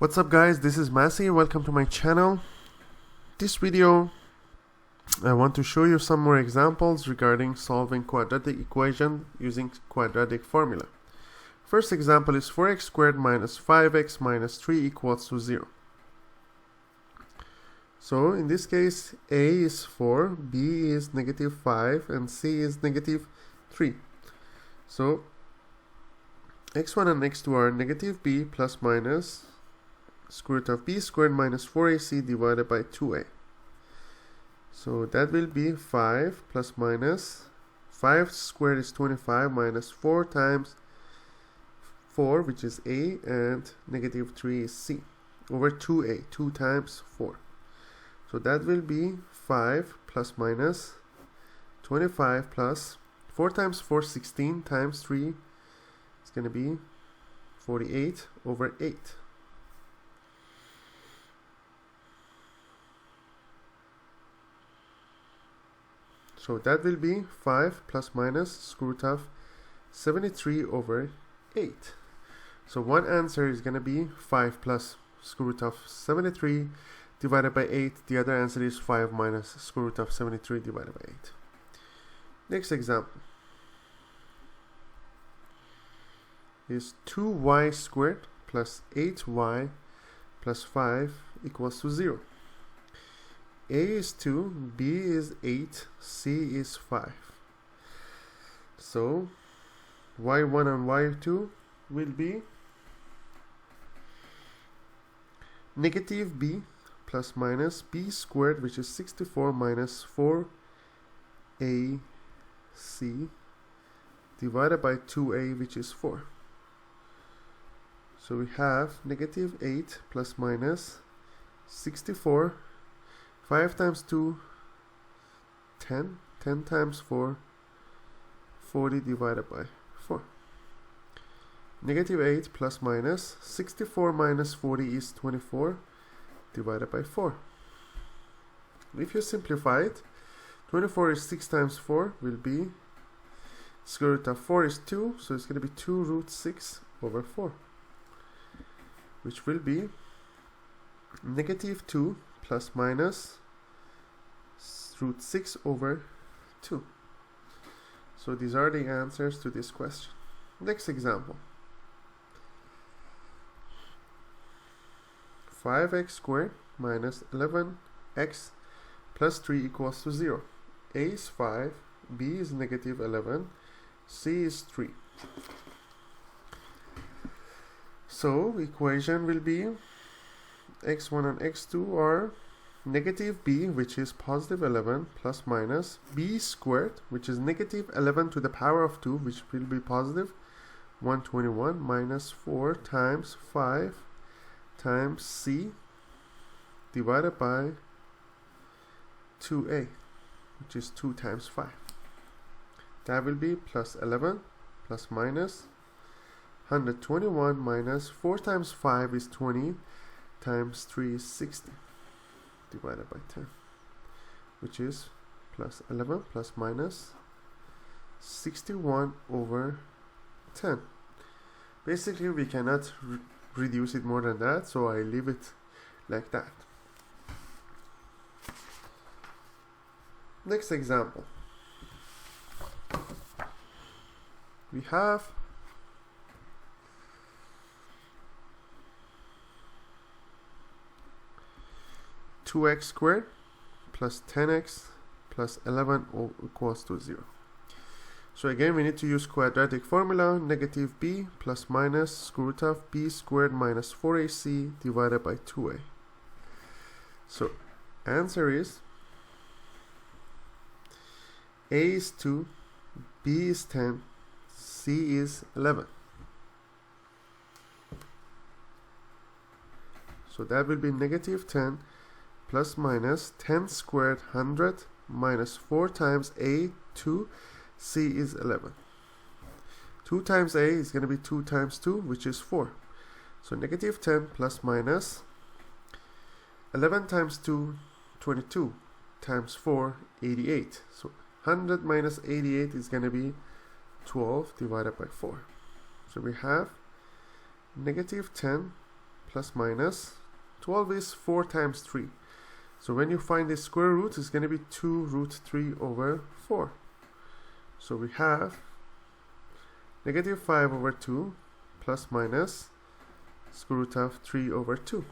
What's up guys, this is Masi, welcome to my channel. This video I want to show you some more examples regarding solving quadratic equation using quadratic formula. First example is 4x squared minus 5x minus 3 equals to 0. So in this case a is 4, b is negative 5 and c is negative 3. So x1 and x2 are negative b plus minus square root of b squared minus 4ac divided by 2a. So that will be 5 plus minus 5 squared is 25 minus 4 times 4, which is a, and negative 3 is c, over 2a, 2 times 4. So that will be 5 plus minus 25 plus 4 times 4, 16 times 3 is going to be 48 over 8. So that will be 5 plus minus square root of 73 over 8. So one answer is going to be 5 plus square root of 73 divided by 8. The other answer is 5 minus square root of 73 divided by 8. Next example is 2y squared plus 8y plus 5 equals to 0. A is 2, B is 8, C is 5. So y1 and y2 will be negative b plus minus b squared, which is 64, minus 4ac divided by 2a, which is 4. So we have negative 8 plus minus 64, 5 times 2, 10, 10 times 4, 40 divided by 4. Negative 8 plus minus 64 minus 40 is 24 divided by 4. If you simplify it, 24 is 6 times 4 will be, square root of 4 is 2, so it's going to be 2 root 6 over 4, which will be negative 2 plus minus root 6 over 2. So these are the answers to this question. Next example. 5x squared minus 11x plus 3 equals to 0. A is 5, B is negative 11, C is 3. So equation will be x1 and x2 are negative b, which is positive 11, plus minus b squared, which is negative 11 to the power of 2, which will be positive 121, minus 4 times 5 times c divided by 2a, which is 2 times 5. That will be plus 11 plus minus 121 minus 4 times 5 is 20 times 3 is 60 divided by 10, which is plus 11 plus minus 61 over 10. Basically we cannot reduce it more than that, so I leave it like that. Next example, we have 2x squared plus 10x plus 11 equals to 0. So again we need to use quadratic formula, negative b plus minus square root of b squared minus 4ac divided by 2a. So answer is a is 2, b is 10, c is 11. So that will be negative 10 plus minus 10 squared 100 minus 4 times a, 2, c is 11. 2 times a is going to be 2 times 2, which is 4. So negative 10 plus minus 11 times 2, 22, times 4, 88. So 100 minus 88 is going to be 12 divided by 4. So we have negative 10 plus minus 12 is 4 times 3. So when you find the square root, it's going to be 2 root 3 over 4. So we have negative 5 over 2 plus minus square root of 3 over 2.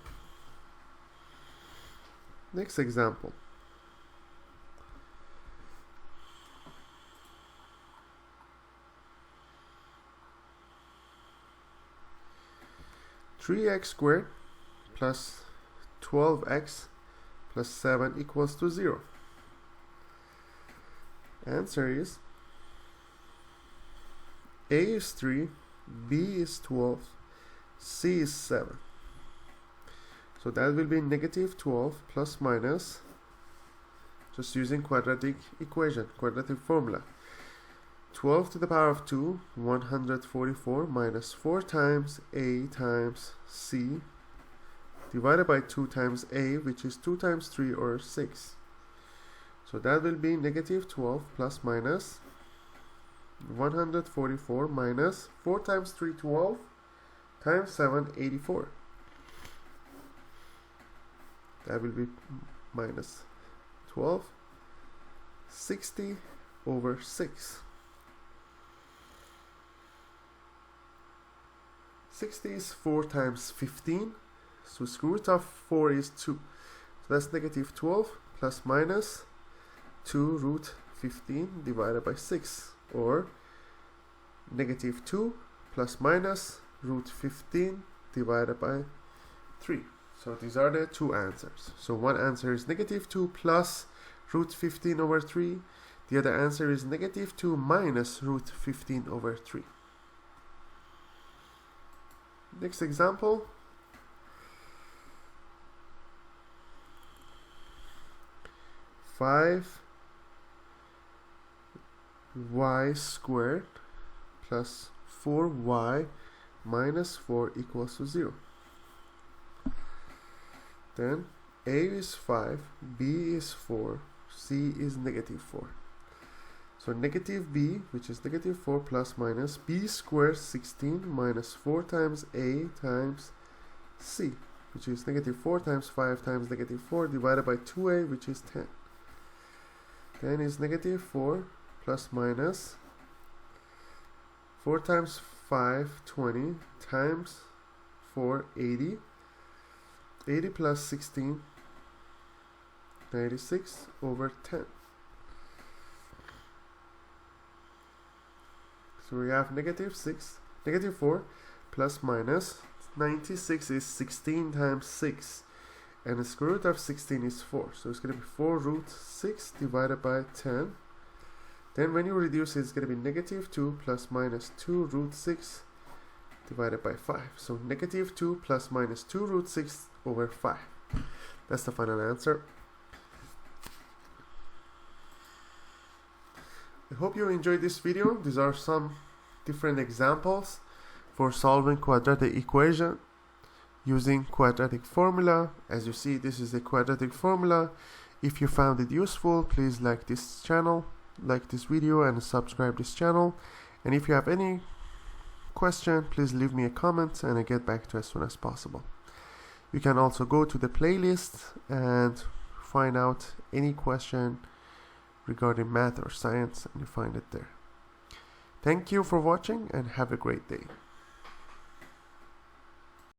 Next example. Three x squared plus 12x plus 7 equals to 0. Answer is A is 3, B is 12, C is 7. So that will be negative 12 plus minus, just using quadratic equation, quadratic formula. 12 to the power of 2, 144 minus 4 times A times C divided by 2 times A, which is 2 times 3 or 6. So that will be negative 12 plus minus 144 minus 4 times 3, 12 times 7, 84. That will be minus 12, 60 over 6. 60 is 4 times 15, so square root of 4 is 2. So that's negative 12 plus minus 2 root 15 divided by 6, or negative 2 plus minus root 15 divided by 3. So these are the two answers. So one answer is negative 2 plus root 15 over 3. The other answer is negative 2 minus root 15 over 3. Next example. Five y squared plus 4y minus 4 equals to 0. Then A is 5, B is 4, C is negative 4. So negative B, which is negative 4 plus minus B squared 16 minus 4 times A times C, which is negative 4 times 5 times negative 4 divided by 2A, which is 10. 10 is negative 4 plus minus 4 times 5, 20 times 4, 80. 80 plus 16, 96 over 10. So we have negative 4 plus minus 96 is 16 times 6, and the square root of 16 is 4. So it's going to be 4 root 6 divided by 10. Then when you reduce it, it's going to be negative 2 plus minus 2 root 6 divided by 5. So negative 2 plus minus 2 root 6 over 5. That's the final answer. I hope you enjoyed this video. These are some different examples for solving quadratic equation using quadratic formula. As you see, this is a quadratic formula. If you found it useful, please like this channel, like this video, and subscribe this channel. And if you have any question, please leave me a comment and I get back to you as soon as possible. You can also go to the playlist and find out any question regarding math or science, and you find it there. Thank you for watching and have a great day.